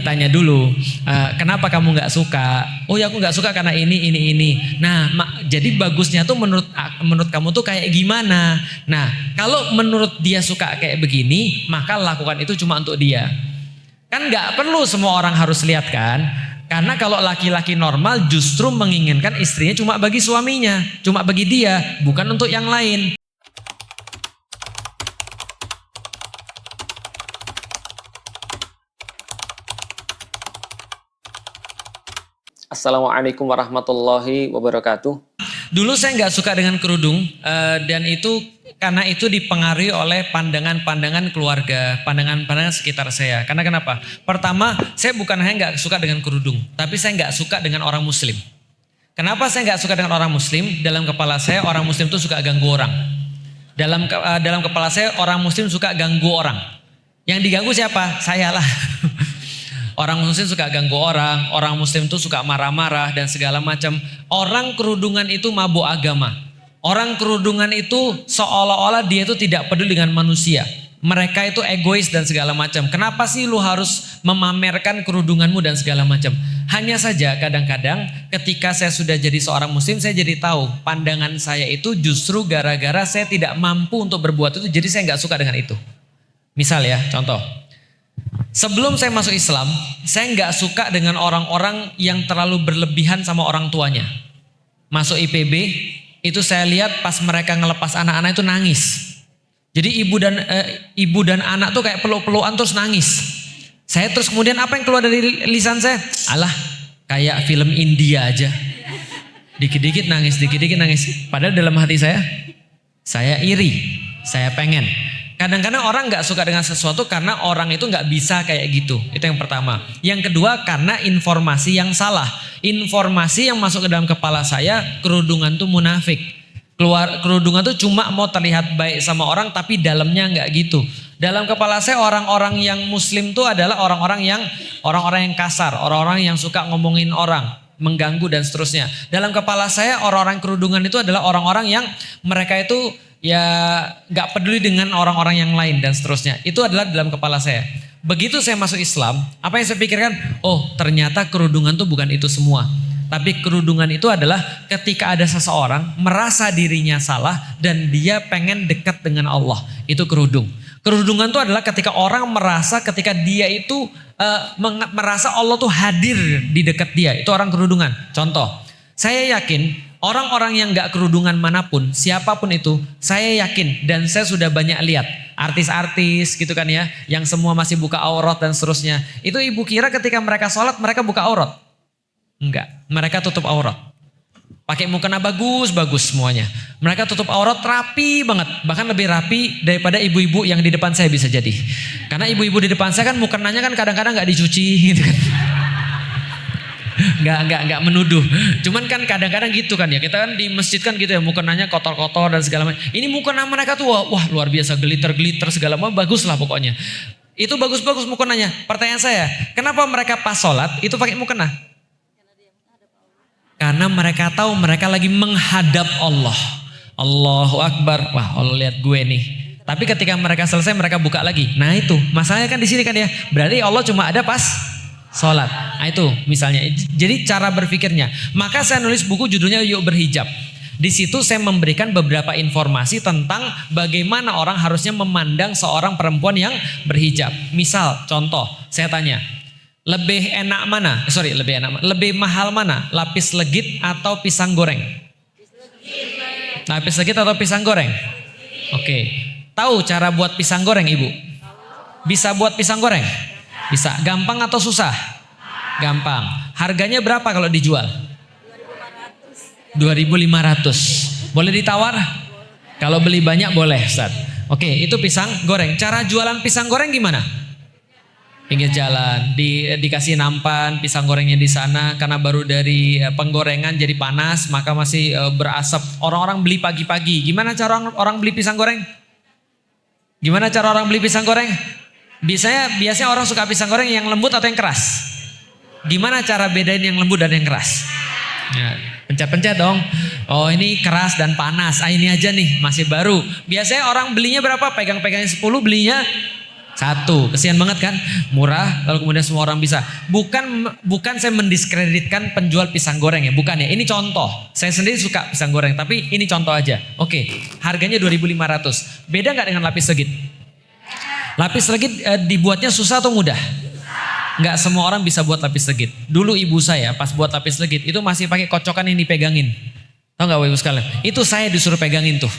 Tanya dulu, kenapa kamu nggak suka? Oh ya aku nggak suka karena ini. Nah, jadi bagusnya tuh menurut kamu tuh kayak gimana? Nah, kalau menurut dia suka kayak begini, maka lakukan itu cuma untuk dia. Kan nggak perlu semua orang harus lihat kan? Karena kalau laki-laki normal justru menginginkan istrinya cuma bagi suaminya, cuma bagi dia, bukan untuk yang lain. Assalamualaikum warahmatullahi wabarakatuh. Dulu saya nggak suka dengan kerudung dan itu karena itu dipengaruhi oleh pandangan-pandangan keluarga, pandangan-pandangan sekitar saya. Karena kenapa? Pertama, saya bukan hanya nggak suka dengan kerudung, tapi saya nggak suka dengan orang Muslim. Kenapa saya nggak suka dengan orang Muslim? Dalam kepala saya orang Muslim itu suka ganggu orang. Dalam kepala saya orang Muslim suka ganggu orang. Yang diganggu siapa? Saya lah. Orang Muslim suka ganggu orang Muslim itu suka marah-marah dan segala macam. Orang kerudungan itu mabuk agama. Orang kerudungan itu seolah-olah dia itu tidak peduli dengan manusia. Mereka itu egois dan segala macam. Kenapa sih lu harus memamerkan kerudunganmu dan segala macam? Hanya saja kadang-kadang ketika saya sudah jadi seorang Muslim, saya jadi tahu pandangan saya itu justru gara-gara saya tidak mampu untuk berbuat itu. Jadi saya nggak suka dengan itu. Misal ya, contoh. Sebelum saya masuk Islam, saya nggak suka dengan orang-orang yang terlalu berlebihan sama orang tuanya. Masuk IPB, itu saya lihat pas mereka ngelepas anak-anak itu nangis. Jadi ibu dan anak tuh kayak peluk-pelukan terus nangis. Saya terus kemudian apa yang keluar dari lisan saya? Alah, kayak film India aja. Dikit-dikit nangis, dikit-dikit nangis. Padahal dalam hati saya iri, saya pengen. Kadang-kadang orang nggak suka dengan sesuatu karena orang itu nggak bisa kayak gitu. Itu yang pertama. Yang kedua karena informasi yang salah. Informasi yang masuk ke dalam kepala saya, kerudungan tuh munafik. Kerudungan tuh cuma mau terlihat baik sama orang tapi dalamnya nggak gitu. Dalam kepala saya orang-orang yang Muslim tuh adalah orang-orang yang kasar, orang-orang yang suka ngomongin orang, mengganggu dan seterusnya. Dalam kepala saya orang-orang kerudungan itu adalah orang-orang yang mereka itu ya gak peduli dengan orang-orang yang lain dan seterusnya. Itu adalah dalam kepala saya. Begitu saya masuk Islam, apa yang saya pikirkan? Oh ternyata kerudungan itu bukan itu semua. Tapi kerudungan itu adalah ketika ada seseorang merasa dirinya salah dan dia pengen dekat dengan Allah. Itu kerudung. Kerudungan itu adalah ketika orang merasa ketika dia itu merasa Allah tuh hadir di dekat dia. Itu orang kerudungan. Contoh, saya yakin orang-orang yang gak kerudungan manapun, siapapun itu, saya yakin dan saya sudah banyak lihat artis-artis gitu kan ya, yang semua masih buka aurat dan seterusnya. Itu ibu kira ketika mereka sholat mereka buka aurat? Enggak, mereka tutup aurat. Pakai mukena bagus-bagus semuanya. Mereka tutup aurat rapi banget, bahkan lebih rapi daripada ibu-ibu yang di depan saya bisa jadi. Karena ibu-ibu di depan saya kan mukenanya kan kadang-kadang gak dicuci gitu kan. Enggak menuduh. Cuman kan kadang-kadang gitu kan ya. Kita kan di masjid kan gitu ya, mukenanya kotor-kotor dan segala macam. Ini mukena mereka tuh wah luar biasa, glitter segala macam, bagus lah pokoknya. Itu bagus-bagus mukenanya. Pertanyaan saya, kenapa mereka pas sholat itu pakai mukena? Karena mereka tahu mereka lagi menghadap Allah. Allahu Akbar. Wah, Allah lihat gue nih. Tapi ketika mereka selesai mereka buka lagi. Nah itu, masalahnya kan di sini kan ya. Berarti Allah cuma ada pas sholat. Nah itu misalnya. Jadi cara berpikirnya. Maka saya nulis buku judulnya Yuk Berhijab. Di situ saya memberikan beberapa informasi tentang bagaimana orang harusnya memandang seorang perempuan yang berhijab. Misal, contoh, saya tanya, lebih mahal mana? Lapis legit atau pisang goreng? Lapis legit atau pisang goreng? Oke. Tahu cara buat pisang goreng, Ibu? Bisa buat pisang goreng? Bisa. Gampang atau susah? Gampang. Harganya berapa kalau dijual? 2.500. Boleh ditawar? Kalau beli banyak boleh, Ustaz. Oke, itu pisang goreng. Cara jualan pisang goreng gimana? Pinggir jalan, dikasih nampan pisang gorengnya di sana karena baru dari penggorengan jadi panas, maka masih berasap. Orang-orang beli pagi-pagi. Gimana cara orang beli pisang goreng? Gimana cara orang beli pisang goreng? Biasanya orang suka pisang goreng yang lembut atau yang keras? Gimana cara bedain yang lembut dan yang keras? Ya, pencet-pencet dong. Oh ini keras dan panas. Ah ini aja nih masih baru. Biasanya orang belinya berapa? Pegang-pegangnya 10 belinya Satu, kesian banget kan? Murah, lalu kemudian semua orang bisa. Bukan saya mendiskreditkan penjual pisang goreng ya, bukan ya. Ini contoh. Saya sendiri suka pisang goreng, tapi ini contoh aja. Oke, harganya 2.500. Beda nggak dengan lapis legit? Lapis legit dibuatnya susah atau mudah? Nggak semua orang bisa buat lapis legit. Dulu ibu saya pas buat lapis legit itu masih pakai kocokan yang dipegangin. Tahu nggak ibu sekalian? Itu saya disuruh pegangin tuh.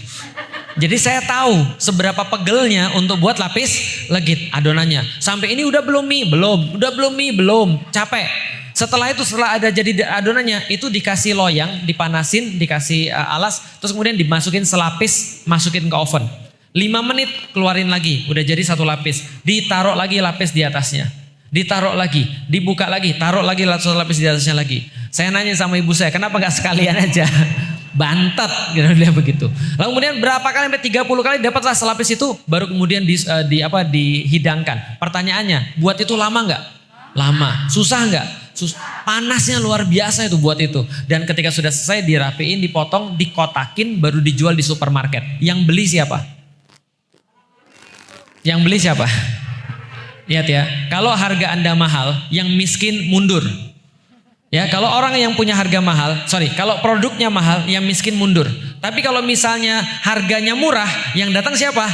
Jadi saya tahu seberapa pegelnya untuk buat lapis legit adonannya. Sampai ini udah belum mie? Belum. Udah belum mie? Belum. Capek. Setelah itu setelah ada jadi adonannya itu dikasih loyang, dipanasin, dikasih alas, terus kemudian dimasukin selapis, masukin ke oven. 5 menit keluarin lagi, udah jadi satu lapis. Ditaruh lagi lapis di atasnya. Ditaruh lagi, dibuka lagi, taruh lagi satu lapis di atasnya lagi. Saya nanya sama ibu saya, kenapa gak sekalian aja? Bantet gitu dia begitu. Lalu kemudian berapa kali sampai 30 kali dapatlah selapis itu baru kemudian dihidangkan. Pertanyaannya, buat itu lama nggak? Lama. Susah nggak? Panasnya luar biasa itu buat itu. Dan ketika sudah selesai dirapiin, dipotong, dikotakin baru dijual di supermarket. Yang beli siapa? Yang beli siapa? Lihat ya, kalau harga Anda mahal, yang miskin mundur. Ya, kalau orang yang punya harga mahal, kalau produknya mahal, yang miskin mundur. Tapi kalau misalnya harganya murah, yang datang siapa?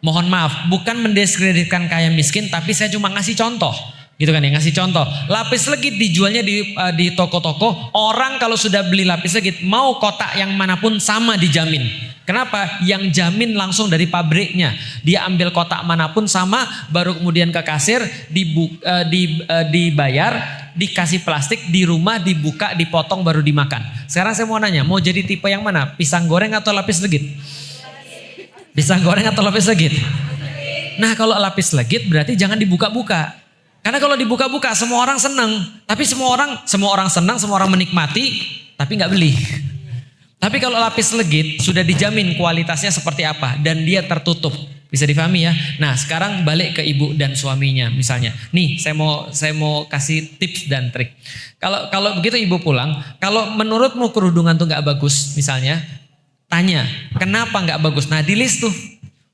Mohon maaf, bukan mendiskreditkan kaya miskin, tapi saya cuma ngasih contoh. Gitu kan ya, ngasih contoh. Lapis legit dijualnya di toko-toko, orang kalau sudah beli lapis legit, mau kotak yang manapun sama dijamin. Kenapa? Yang jamin langsung dari pabriknya. Dia ambil kotak manapun sama, baru kemudian ke kasir, dibayar, dikasih plastik, di rumah dibuka, dipotong, baru dimakan. Sekarang saya mau nanya, mau jadi tipe yang mana? Pisang goreng atau lapis legit? Pisang goreng atau lapis legit? Nah kalau lapis legit berarti jangan dibuka-buka. Karena kalau dibuka-buka semua orang senang. Tapi semua orang senang, semua orang menikmati, tapi nggak beli. Tapi kalau lapis legit sudah dijamin kualitasnya seperti apa dan dia tertutup. Bisa difahami ya. Nah, sekarang balik ke ibu dan suaminya misalnya. Nih, saya mau kasih tips dan trik. Kalau begitu ibu pulang, kalau menurutmu kerudungan tuh nggak bagus misalnya, tanya, kenapa nggak bagus? Nah, di list tuh.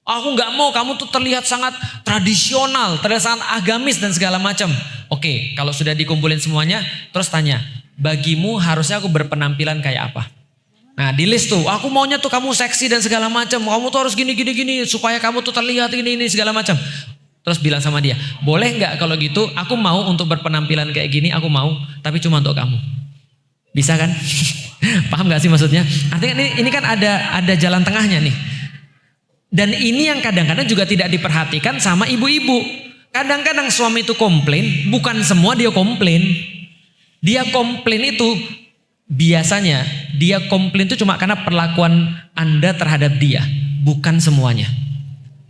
Aku nggak mau, kamu tuh terlihat sangat tradisional, terlihat sangat agamis dan segala macam. Oke, kalau sudah dikumpulin semuanya, terus tanya, bagimu harusnya aku berpenampilan kayak apa? Nah di list tuh, aku maunya tuh kamu seksi dan segala macam. Kamu tuh harus gini supaya kamu tuh terlihat ini segala macam. Terus bilang sama dia, boleh nggak kalau gitu? Aku mau untuk berpenampilan kayak gini, aku mau, tapi cuma untuk kamu. Bisa kan? Paham nggak sih maksudnya? Artinya ini kan ada jalan tengahnya nih. Dan ini yang kadang-kadang juga tidak diperhatikan sama ibu-ibu. Kadang-kadang suami itu komplain, bukan semua dia komplain. Dia komplain itu biasanya dia komplain itu cuma karena perlakuan Anda terhadap dia, bukan semuanya.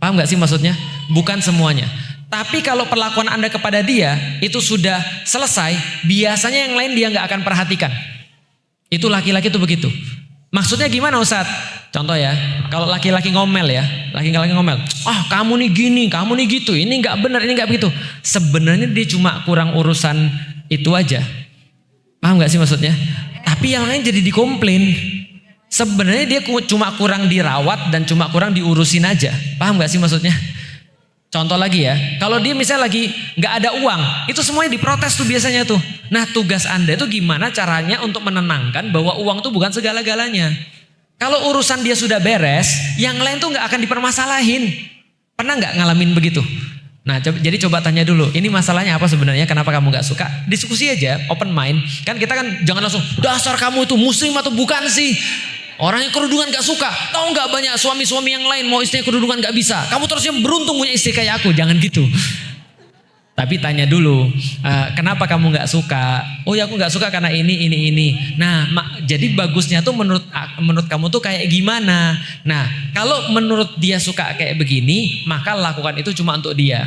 Paham gak sih maksudnya? Bukan semuanya. Tapi kalau perlakuan Anda kepada dia itu sudah selesai, biasanya yang lain dia gak akan perhatikan. Itu laki-laki itu begitu. Maksudnya gimana Ustadz? Contoh ya, kalau laki-laki ngomel ya, laki-laki ngomel, kamu nih gini, kamu nih gitu, ini gak benar, ini gak begitu. Sebenarnya dia cuma kurang urusan itu aja. Paham gak sih maksudnya? Tapi yang lain jadi dikomplain. Sebenarnya dia cuma kurang dirawat dan cuma kurang diurusin aja. Paham gak sih maksudnya? Contoh lagi ya, kalau dia misalnya lagi gak ada uang, itu semuanya diprotes tuh biasanya tuh. Nah tugas Anda itu gimana caranya untuk menenangkan bahwa uang tuh bukan segala-galanya. Kalau urusan dia sudah beres, yang lain tuh gak akan dipermasalahin. Pernah gak ngalamin begitu? Nah jadi coba tanya dulu, ini masalahnya apa sebenarnya, kenapa kamu gak suka? Diskusi aja, open mind. Kan kita kan jangan langsung, dasar kamu itu muslim atau bukan sih? Orang yang kerudungan gak suka. Tahu gak banyak suami-suami yang lain mau istrinya kerudungan gak bisa. Kamu terusnya beruntung punya istri kayak aku, jangan gitu. Tapi tanya dulu, kenapa kamu gak suka? Oh ya aku gak suka karena ini. Nah jadi bagusnya tuh menurut kamu tuh kayak gimana? Nah kalau menurut dia suka kayak begini, maka lakukan itu cuma untuk dia.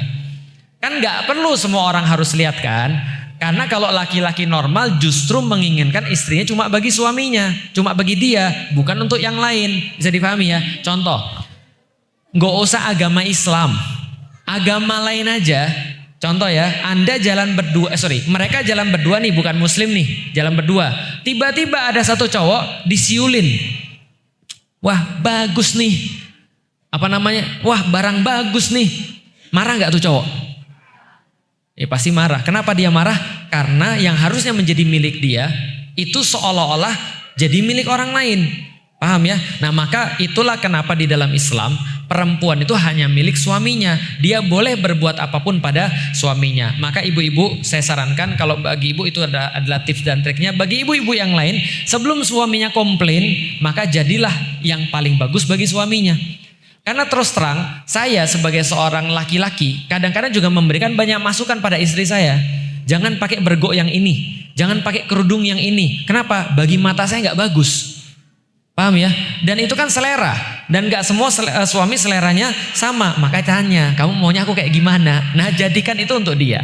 Kan gak perlu semua orang harus lihat kan? Karena kalau laki-laki normal justru menginginkan istrinya cuma bagi suaminya, cuma bagi dia, bukan untuk yang lain. Bisa dipahami ya? Contoh, gak usah agama Islam, agama lain aja. Contoh ya, Anda jalan berdua, mereka jalan berdua nih, bukan muslim nih, jalan berdua. Tiba-tiba ada satu cowok disiulin. Wah bagus nih, wah barang bagus nih. Marah nggak tuh cowok? Ya pasti marah. Kenapa dia marah? Karena yang harusnya menjadi milik dia itu seolah-olah jadi milik orang lain. Paham ya? Nah maka itulah kenapa di dalam Islam perempuan itu hanya milik suaminya. Dia boleh berbuat apapun pada suaminya. Maka ibu-ibu saya sarankan kalau bagi ibu itu adalah tips dan triknya. Bagi ibu-ibu yang lain sebelum suaminya komplain maka jadilah yang paling bagus bagi suaminya. Karena terus terang saya sebagai seorang laki-laki kadang-kadang juga memberikan banyak masukan pada istri saya. Jangan pakai bergok yang ini. Jangan pakai kerudung yang ini. Kenapa? Bagi mata saya nggak bagus. Paham ya? Dan itu kan selera. Dan gak semua suami seleranya sama. Maka tanya, kamu maunya aku kayak gimana? Nah jadikan itu untuk dia.